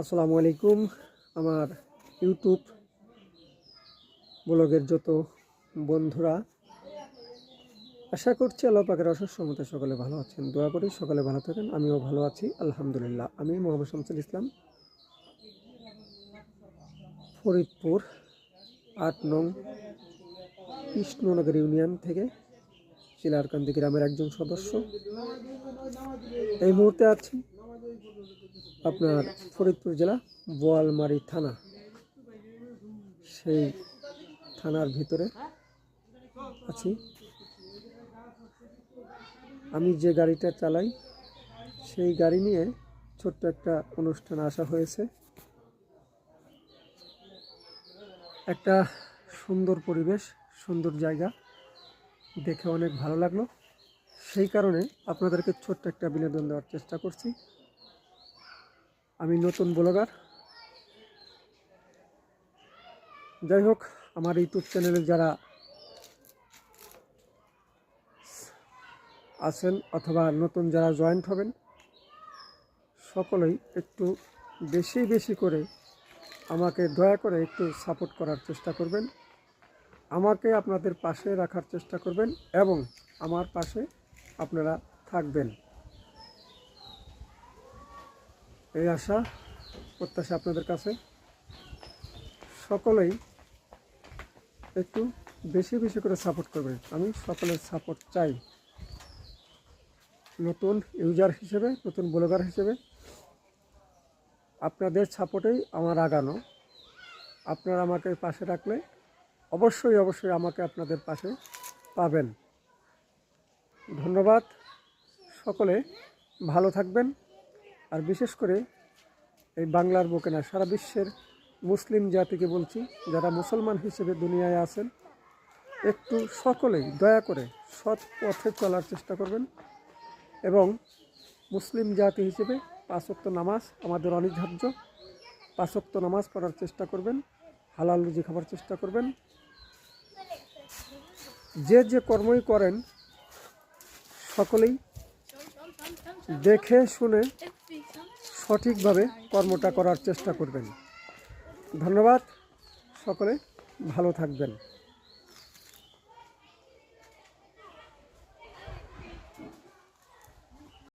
আসসালামু আলাইকুম। আমার ইউটিউব ব্লগের যত বন্ধুরা, আশা করছি আল্লাহ পাকের অশেষ রহমতে সকলে ভালো আছেন। দোয়া করি সকলে ভালো থাকেন। আমিও ভালো আছি আলহামদুলিল্লাহ। আমি মোহাম্মদ শামসুল ইসলাম, ফরিদপুর ৮ নং কৃষ্ণনগর ইউনিয়ন থেকে চিলারকান্দি গ্রামের একজন সদস্য। এই মুহূর্তে আছি আপনার ফরিদপুর জেলা বোয়ালমারী থানা, সেই থানার ভিতরে আছি। আমি যে গাড়িটা চালাই সেই গাড়ি নিয়ে ছোট্ট একটা অনুষ্ঠানে আসা হয়েছে। একটা সুন্দর পরিবেশ, সুন্দর জায়গা দেখে অনেক ভালো লাগলো। সেই কারণে আপনাদেরকে ছোট্ট একটা বিনোদন দেওয়ার চেষ্টা করছি। আমি নতুন ব্লগার। যাই হোক, আমার ইউটিউব চ্যানেলে যারা আছেন অথবা নতুন যারা জয়েন্ট হবেন, সকলেই একটু বেশি বেশি করে আমাকে দয়া করে একটু সাপোর্ট করার চেষ্টা করবেন। আমাকে আপনাদের পাশে রাখার চেষ্টা করবেন এবং আমার পাশে আপনারা থাকবেন, এই আশা প্রত্যাশা আপনাদের কাছে। সকলেই একটু বেশি বেশি করে সাপোর্ট করবেন। আমি সকলের সাপোর্ট চাই। নতুন ইউজার হিসেবে, নতুন ব্লগার হিসেবে আপনাদের সাপোর্টেই আমার আগানো। আপনারা আমাকে পাশে রাখলে অবশ্যই অবশ্যই আমাকে আপনাদের পাশে পাবেন। ধন্যবাদ। সকলে ভালো থাকবেন। আর বিশেষ করে এই বাংলার বুকে না, সারা বিশ্বের মুসলিম জাতিকে বলছি, যারা মুসলমান হিসেবে দুনিয়ায় আছেন, একটু সকলেই দয়া করে সৎ পথে চলার চেষ্টা করবেন এবং মুসলিম জাতি হিসেবে 5 ওয়াক্ত নামাজ আমাদের অনিবার্য। 5 ওয়াক্ত নামাজ পড়ার চেষ্টা করবেন, হালাল রুজি খাবার চেষ্টা করবেন। যে যে কর্মই করেন সকলেই দেখে শুনে সঠিকভাবে কর্মটা করার চেষ্টা করবেন। ধন্যবাদ। সকলে ভালো থাকবেন।